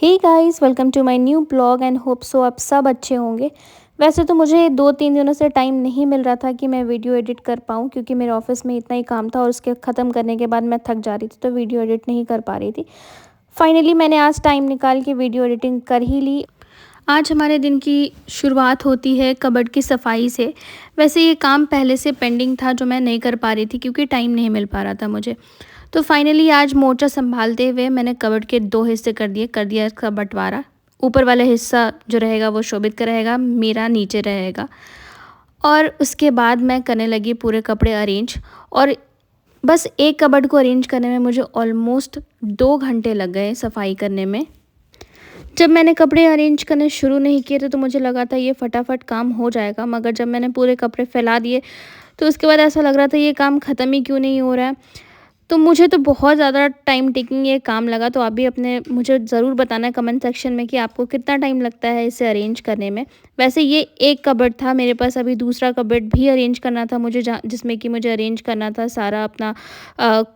Hey guys, welcome to my new blog and hope so आप सब अच्छे होंगे। वैसे तो मुझे 2-3 दिनों से टाइम नहीं मिल रहा था कि मैं वीडियो एडिट कर पाऊँ, क्योंकि मेरे ऑफिस में इतना ही काम था और उसके ख़त्म करने के बाद मैं थक जा रही थी, तो वीडियो एडिट नहीं कर पा रही थी। फाइनली मैंने आज टाइम निकाल के वीडियो एडिटिंग कर ही ली। आज हमारे दिन की शुरुआत होती है कबर्ड की सफाई से। वैसे ये काम पहले से पेंडिंग था जो मैं नहीं कर पा रही थी, क्योंकि टाइम नहीं मिल पा रहा था मुझे। तो फाइनली आज मोर्चा संभालते हुए मैंने कबर्ड के 2 हिस्से कर दिया इसका बँटवारा। ऊपर वाला हिस्सा जो रहेगा वो शोभित का रहेगा, मेरा नीचे रहेगा। और उसके बाद मैं करने लगी पूरे कपड़े अरेंज, और बस एक कबर्ड को अरेंज करने में मुझे ऑलमोस्ट 2 घंटे लग गए सफाई करने में। जब मैंने कपड़े अरेंज करने शुरू नहीं किए थे तो मुझे लगा था ये फटाफट काम हो जाएगा, मगर जब मैंने पूरे कपड़े फैला दिए तो उसके बाद ऐसा लग रहा था ये काम ख़त्म ही क्यों नहीं हो रहा है। तो मुझे तो बहुत ज़्यादा टाइम टेकिंग ये काम लगा। तो आप भी अपने मुझे ज़रूर बताना है कमेंट सेक्शन में कि आपको कितना टाइम लगता है इसे अरेंज करने में। वैसे ये एक कबर्ड था, मेरे पास अभी दूसरा कबर्ड भी अरेंज करना था मुझे, जिसमें कि मुझे अरेंज करना था सारा अपना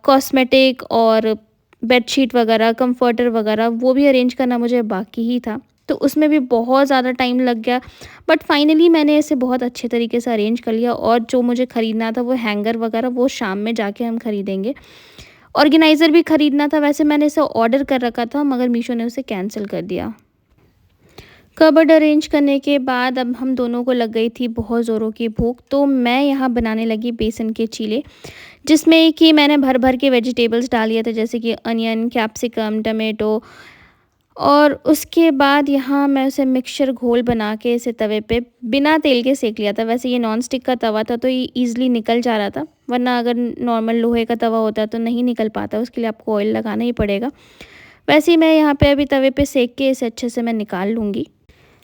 कॉस्मेटिक और बेडशीट वगैरह, कंफर्टर वगैरह, वो भी अरेंज करना मुझे बाकी ही था। तो उसमें भी बहुत ज़्यादा टाइम लग गया, बट फाइनली मैंने इसे बहुत अच्छे तरीके से अरेंज कर लिया। और जो मुझे ख़रीदना था वो हैंगर वगैरह, वो शाम में जाके हम ख़रीदेंगे। ऑर्गेनाइज़र भी ख़रीदना था, वैसे मैंने इसे ऑर्डर कर रखा था मगर मीशो ने उसे कैंसिल कर दिया। कबर्ड अरेंज करने के बाद अब हम दोनों को लग गई थी बहुत ज़ोरों की भूख, तो मैं यहाँ बनाने लगी बेसन के चीले, जिसमें कि मैंने भर भर के वेजिटेबल्स डाल दिया था, जैसे कि अनियन, कैप्सिकम, टमाटो। और उसके बाद यहाँ मैं उसे मिक्सचर घोल बना के इसे तवे पे बिना तेल के सेक लिया था। वैसे ये नॉन स्टिक का तवा था तो ये ईज़िली निकल जा रहा था, वरना अगर नॉर्मल लोहे का तवा होता तो नहीं निकल पाता, उसके लिए आपको ऑयल लगाना ही पड़ेगा। वैसे ही मैं यहाँ पे अभी तवे पे सेक के इसे अच्छे से मैं निकाल लूँगी।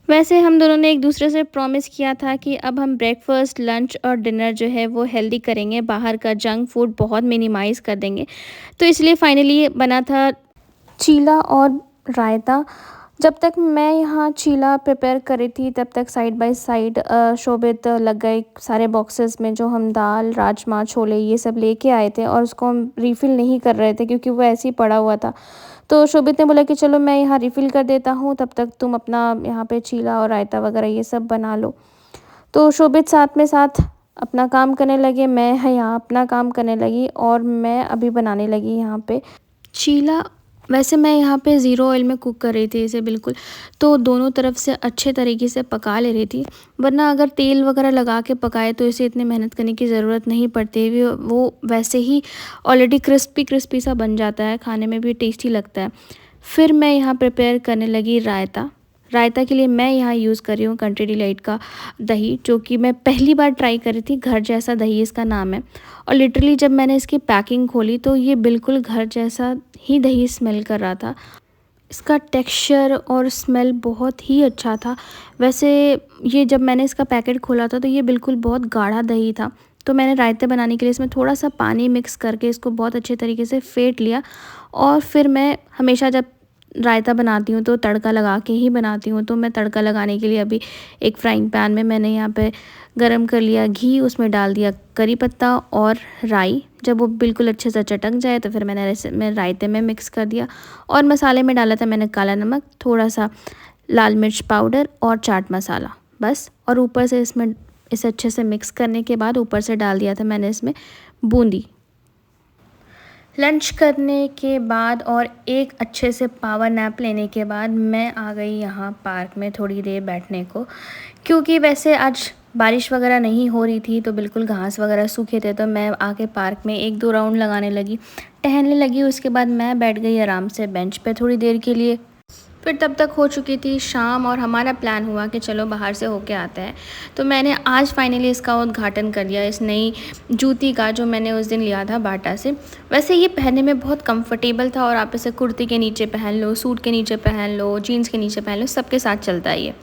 वैसे हम दोनों ने एक दूसरे से प्रॉमिस किया था कि अब हम ब्रेकफास्ट, लंच और डिनर जो है वो हेल्दी करेंगे, बाहर का जंक फूड बहुत मिनिमाइज़ कर देंगे। तो इसलिए फाइनली बना था चीला और रायता। जब तक मैं यहाँ चीला प्रिपेयर कर रही थी तब तक साइड बाय साइड शोभित लग गए सारे बॉक्सेस में जो हम दाल, राजमा, छोले ये सब लेके आए थे, और उसको हम रिफ़िल नहीं कर रहे थे क्योंकि वो ऐसे ही पड़ा हुआ था। तो शोभित ने बोला कि चलो मैं यहाँ रिफ़िल कर देता हूँ, तब तक तुम अपना यहाँ पे चीला और रायता वगैरह ये सब बना लो। तो शोभित साथ में साथ अपना काम करने लगे, मैं यहाँ अपना काम करने लगी, और मैं अभी बनाने लगी यहाँ पे चीला। वैसे मैं यहाँ पे ज़ीरो ऑयल में कुक कर रही थी इसे बिल्कुल, तो दोनों तरफ से अच्छे तरीके से पका ले रही थी, वरना अगर तेल वगैरह लगा के पकाए तो इसे इतनी मेहनत करने की ज़रूरत नहीं पड़ती, वो वैसे ही ऑलरेडी क्रिस्पी क्रिस्पी सा बन जाता है, खाने में भी टेस्टी लगता है। फिर मैं यहाँ प्रिपेयर करने लगी रायता। रायता के लिए मैं यहाँ यूज़ कर रही हूँ कंट्री डिलाइट का दही, जो कि मैं पहली बार ट्राई कर रही थी। घर जैसा दही इसका नाम है, और लिटरली जब मैंने इसकी पैकिंग खोली तो ये बिल्कुल घर जैसा ही दही स्मेल कर रहा था। इसका टेक्सचर और स्मेल बहुत ही अच्छा था। वैसे ये जब मैंने इसका पैकेट खोला था तो ये बिल्कुल बहुत गाढ़ा दही था। तो मैंने रायते बनाने के लिए इसमें थोड़ा सा पानी मिक्स करके इसको बहुत अच्छे तरीके से फेंट लिया। और फिर मैं हमेशा जब रायता बनाती हूँ तो तड़का लगा के ही बनाती हूँ, तो मैं तड़का लगाने के लिए अभी एक फ्राइंग पैन में मैंने यहाँ पे गरम कर लिया घी, उसमें डाल दिया करी पत्ता और राई। जब वो बिल्कुल अच्छे से चटक जाए तो फिर मैं रायते में मिक्स कर दिया, और मसाले में डाला था मैंने काला नमक, थोड़ा सा लाल मिर्च पाउडर और चाट मसाला, बस। और ऊपर से इसमें इसे अच्छे से मिक्स करने के बाद ऊपर से डाल दिया था मैंने इसमें बूंदी। लंच करने के बाद और एक अच्छे से पावर नैप लेने के बाद मैं आ गई यहाँ पार्क में थोड़ी देर बैठने को, क्योंकि वैसे आज बारिश वगैरह नहीं हो रही थी तो बिल्कुल घास वगैरह सूखे थे। तो मैं आके पार्क में 1-2 राउंड लगाने लगी, टहलने लगी। उसके बाद मैं बैठ गई आराम से बेंच पे थोड़ी देर के लिए। फिर तब तक हो चुकी थी शाम, और हमारा प्लान हुआ कि चलो बाहर से होके आते हैं। तो मैंने आज फाइनली इसका उद्घाटन कर दिया, इस नई जूती का जो मैंने उस दिन लिया था बाटा से। वैसे ये पहनने में बहुत कंफर्टेबल था, और आप इसे कुर्ती के नीचे पहन लो, सूट के नीचे पहन लो, जीन्स के नीचे पहन लो, सबके साथ चलता है ये।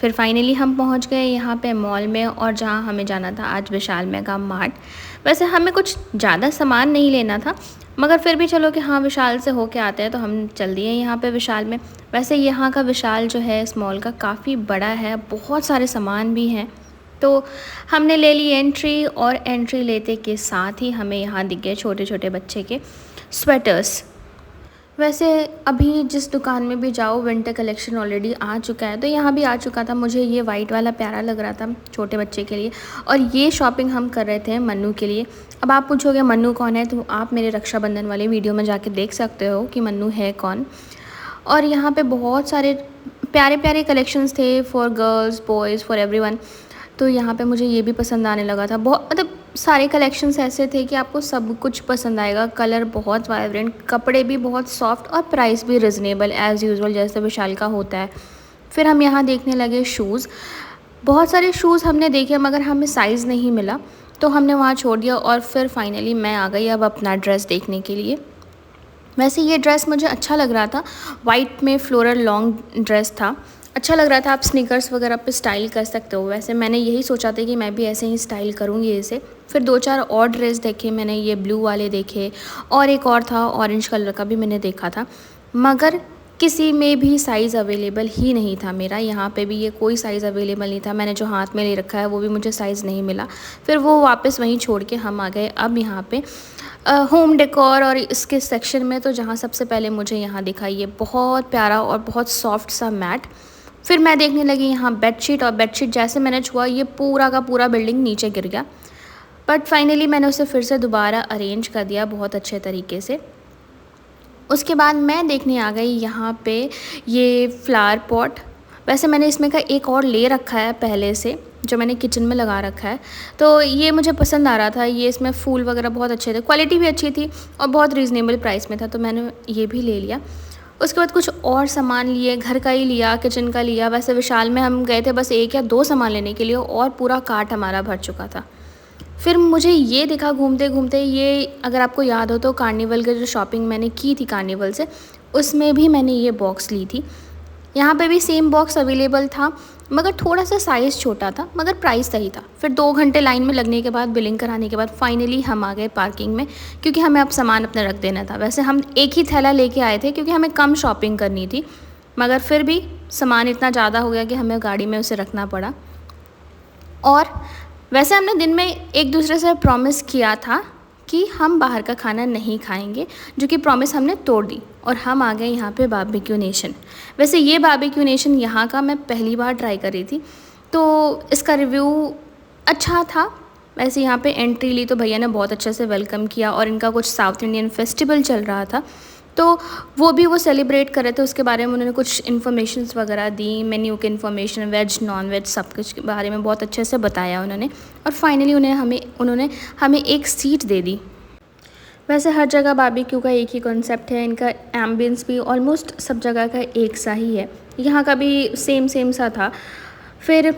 फिर फाइनली हम पहुंच गए यहाँ पे मॉल में, और जहाँ हमें जाना था आज विशाल मेगा मार्ट। वैसे हमें कुछ ज़्यादा सामान नहीं लेना था, मगर फिर भी चलो कि हाँ विशाल से होके आते हैं, तो हम चल दिए यहाँ पे विशाल में। वैसे यहाँ का विशाल जो है इस मॉल का काफ़ी बड़ा है, बहुत सारे सामान भी हैं। तो हमने ले ली एंट्री, और एंट्री लेते के साथ ही हमें यहाँ दिख गए छोटे छोटे बच्चे के स्वेटर्स। वैसे अभी जिस दुकान में भी जाओ विंटर कलेक्शन ऑलरेडी आ चुका है, तो यहाँ भी आ चुका था। मुझे ये वाइट वाला प्यारा लग रहा था छोटे बच्चे के लिए, और ये शॉपिंग हम कर रहे थे मन्नू के लिए। अब आप पूछोगे मन्नू कौन है, तो आप मेरे रक्षाबंधन वाले वीडियो में जाके देख सकते हो कि मन्नू है कौन। और यहाँ पे बहुत सारे प्यारे प्यारे कलेक्शंस थे for girls boys for everyone. तो यहाँ पे मुझे ये भी पसंद आने लगा था। बहुत मतलब सारे कलेक्शंस ऐसे थे कि आपको सब कुछ पसंद आएगा। कलर बहुत वाइब्रेंट, कपड़े भी बहुत सॉफ्ट और प्राइस भी रिजनेबल एज़ यूजुअल जैसे विशाल का होता है। फिर हम यहाँ देखने लगे शूज़। बहुत सारे शूज़ हमने देखे मगर हमें साइज़ नहीं मिला, तो हमने वहाँ छोड़ दिया और फिर फाइनली मैं आ गई अब अपना ड्रेस देखने के लिए। वैसे ये ड्रेस मुझे अच्छा लग रहा था, वाइट में फ्लोरल लॉन्ग ड्रेस था, अच्छा लग रहा था। आप स्नीकर्स वगैरह पे स्टाइल कर सकते हो। वैसे मैंने यही सोचा था कि मैं भी ऐसे ही स्टाइल करूँगी इसे। फिर 2-4 और ड्रेस देखे मैंने, ये ब्लू वाले देखे और एक और था ऑरेंज कलर का भी मैंने देखा था, मगर किसी में भी साइज़ अवेलेबल ही नहीं था मेरा। यहाँ पे भी ये कोई साइज़ अवेलेबल नहीं था। मैंने जो हाथ में ले रखा है वो भी मुझे साइज़ नहीं मिला। फिर वो वापस वहीं छोड़ के हम आ गए अब यहाँ पे होम डेकोर और इसके सेक्शन में। तो जहाँ सबसे पहले मुझे यहाँ दिखा ये बहुत प्यारा और बहुत सॉफ्ट सा मैट। फिर मैं देखने लगी यहाँ बेडशीट, और बेडशीट जैसे मैंने छुआ ये पूरा का पूरा बिल्डिंग नीचे गिर गया। बट फाइनली मैंने उसे फिर से दोबारा अरेंज कर दिया बहुत अच्छे तरीके से। उसके बाद मैं देखने आ गई यहाँ पे ये फ्लावर पॉट। वैसे मैंने इसमें का एक और ले रखा है पहले से, जो मैंने किचन में लगा रखा है, तो ये मुझे पसंद आ रहा था। ये इसमें फूल वगैरह बहुत अच्छे थे, क्वालिटी भी अच्छी थी और बहुत रीज़नेबल प्राइस में था, तो मैंने ये भी ले लिया। उसके बाद कुछ और सामान लिए, घर का ही लिया, किचन का लिया। वैसे विशाल में हम गए थे बस 1 या 2 सामान लेने के लिए और पूरा कार्ट हमारा भर चुका था। फिर मुझे ये दिखा घूमते घूमते, ये अगर आपको याद हो तो कार्निवल की जो शॉपिंग मैंने की थी कार्निवल से, उसमें भी मैंने ये बॉक्स ली थी। यहाँ पे भी सेम बॉक्स अवेलेबल था मगर थोड़ा सा साइज़ छोटा था, मगर प्राइस सही था। फिर 2 घंटे लाइन में लगने के बाद, बिलिंग कराने के बाद फाइनली हम आ गए पार्किंग में, क्योंकि हमें अब सामान अपना रख देना था। वैसे हम एक ही थैला लेके आए थे क्योंकि हमें कम शॉपिंग करनी थी, मगर फिर भी सामान इतना ज़्यादा हो गया कि हमें गाड़ी में उसे रखना पड़ा। और वैसे हमने दिन में एक दूसरे से प्रॉमिस किया था कि हम बाहर का खाना नहीं खाएंगे, जो कि प्रॉमिस हमने तोड़ दी और हम आ गए यहाँ पे बारबेक्यू नेशन। वैसे ये बारबेक्यू नेशन यहाँ का मैं पहली बार ट्राई कर रही थी, तो इसका रिव्यू अच्छा था। वैसे यहाँ पे एंट्री ली तो भैया ने बहुत अच्छे से वेलकम किया, और इनका कुछ साउथ इंडियन फेस्टिवल चल रहा था, तो वो सेलिब्रेट कर रहे थे। उसके बारे में उन्होंने कुछ इन्फॉर्मेशंस वगैरह दी, मेन्यू की इन्फॉर्मेशन, वेज नॉन वेज सब कुछ के बारे में बहुत अच्छे से बताया उन्होंने। और फाइनली उन्होंने हमें एक सीट दे दी। वैसे हर जगह बारबेक्यू का एक ही कॉन्सेप्ट है, इनका एम्बियंस भी ऑलमोस्ट सब जगह का एक सा ही है, यहाँ का भी सेम सा था। फिर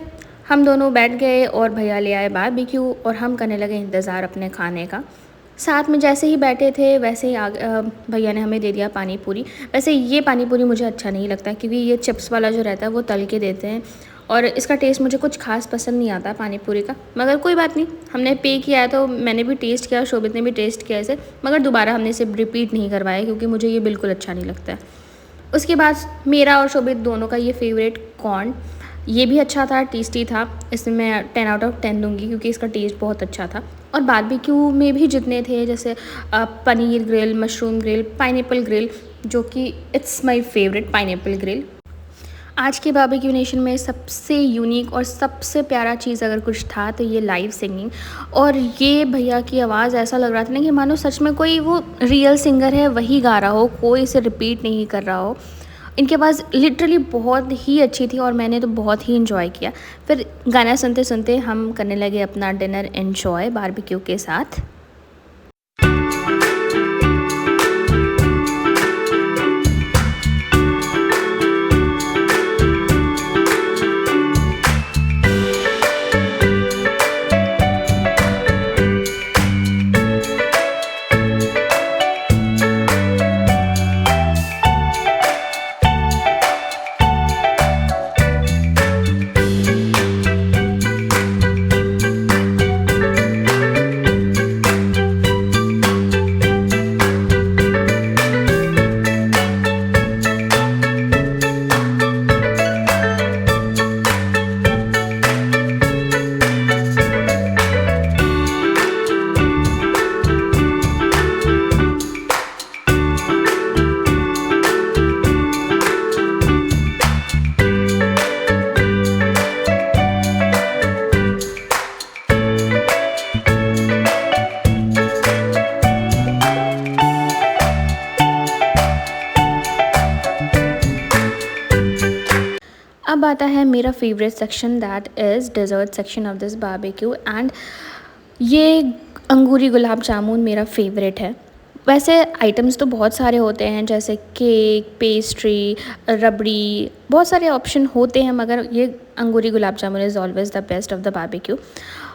हम दोनों बैठ गए और भैया ले आए बारबेक्यू और हम करने लगे इंतज़ार अपने खाने का। साथ में जैसे ही बैठे थे वैसे ही भैया ने हमें दे दिया पानी पूरी। वैसे ये पानी पूरी मुझे अच्छा नहीं लगता, क्योंकि ये चिप्स वाला जो रहता है वो तल के देते हैं, और इसका टेस्ट मुझे कुछ खास पसंद नहीं आता पानी पूरी का। मगर कोई बात नहीं, हमने पे किया है तो मैंने भी टेस्ट किया, शोभित ने भी टेस्ट किया इसे, मगर दोबारा हमने इसे रिपीट नहीं करवाया क्योंकि मुझे ये बिल्कुल अच्छा नहीं लगता है। उसके बाद मेरा और शोभित दोनों का ये फेवरेट कॉर्न, ये भी अच्छा था, टेस्टी था। इसमें मैं 10 आउट ऑफ 10 दूँगी क्योंकि इसका टेस्ट बहुत अच्छा था। और बारबेक्यू में भी जितने थे, जैसे paneer grill, mushroom grill, pineapple grill, जो कि it's my favourite pineapple grill. आज के बारबेक्यू नेशन में सबसे यूनिक और सबसे प्यारा चीज़ अगर कुछ था तो ये लाइव सिंगिंग। और ये भैया की आवाज़ ऐसा लग रहा था ना कि मानो सच में कोई वो रियल सिंगर है वही गा रहा हो, कोई इसे रिपीट नहीं कर रहा हो। इनके पास लिटरली बहुत ही अच्छी थी और मैंने तो बहुत ही इन्जॉय किया। फिर गाना सुनते सुनते हम करने लगे अपना डिनर एन्जॉय बारबेक्यू के साथ। अब आता है मेरा favourite section, that is dessert section of this barbecue. And ये अंगूरी गुलाब जामुन मेरा फेवरेट है। वैसे आइटम्स तो बहुत सारे होते हैं, जैसे केक, पेस्ट्री, रबड़ी, बहुत सारे ऑप्शन होते हैं, मगर ये अंगूरी gulab jamun is always the best of the barbecue.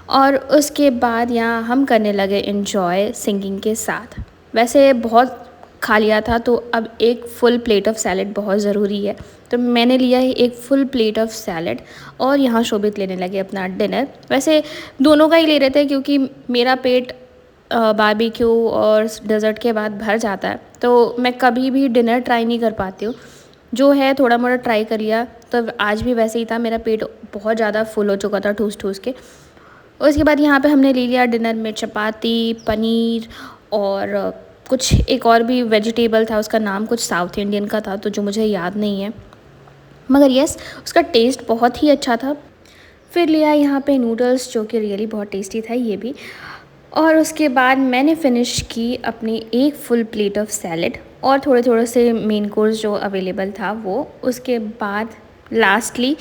और उसके बाद यहाँ हम करने लगे एन्जॉय सिंगिंग के साथ। वैसे बहुत खा लिया था, तो अब एक फुल प्लेट ऑफ सैलड बहुत ज़रूरी है, तो मैंने लिया है एक फुल प्लेट ऑफ सैलड। और यहाँ शोभित लेने लगे अपना डिनर। वैसे दोनों का ही ले रहे थे, क्योंकि मेरा पेट बारबेक्यू और डेज़र्ट के बाद भर जाता है, तो मैं कभी भी डिनर ट्राई नहीं कर पाती हूँ। जो है थोड़ा मोड़ा ट्राई कर लिया, तो आज भी वैसे ही था, मेरा पेट बहुत ज़्यादा फुल हो चुका था ठूस ठूस के। उसके बाद यहाँ पे हमने ले लिया डिनर में चपाती, पनीर और कुछ एक और भी वेजिटेबल था, उसका नाम कुछ साउथ इंडियन का था, तो जो मुझे याद नहीं है, मगर यस उसका टेस्ट बहुत ही अच्छा था। फिर लिया यहाँ पे नूडल्स, जो कि रियली बहुत टेस्टी था ये भी। और उसके बाद मैंने फ़िनिश की अपनी एक फुल प्लेट ऑफ सैलड और थोड़े थोड़े से मेन कोर्स जो अवेलेबल था वो। उसके बाद लास्टली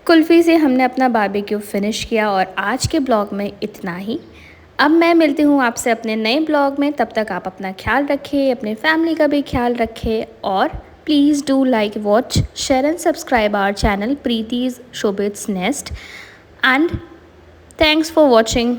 कुल्फ़ी से हमने अपना बारबेक्यू फ़िनिश किया। और आज के ब्लॉग में इतना ही। अब मैं मिलती हूँ आपसे अपने नए ब्लॉग में, तब तक आप अपना ख्याल रखें, अपने फैमिली का भी ख्याल रखें। और please do like, watch, share and subscribe our channel प्रीति's Shobhit's nest. And thanks for watching.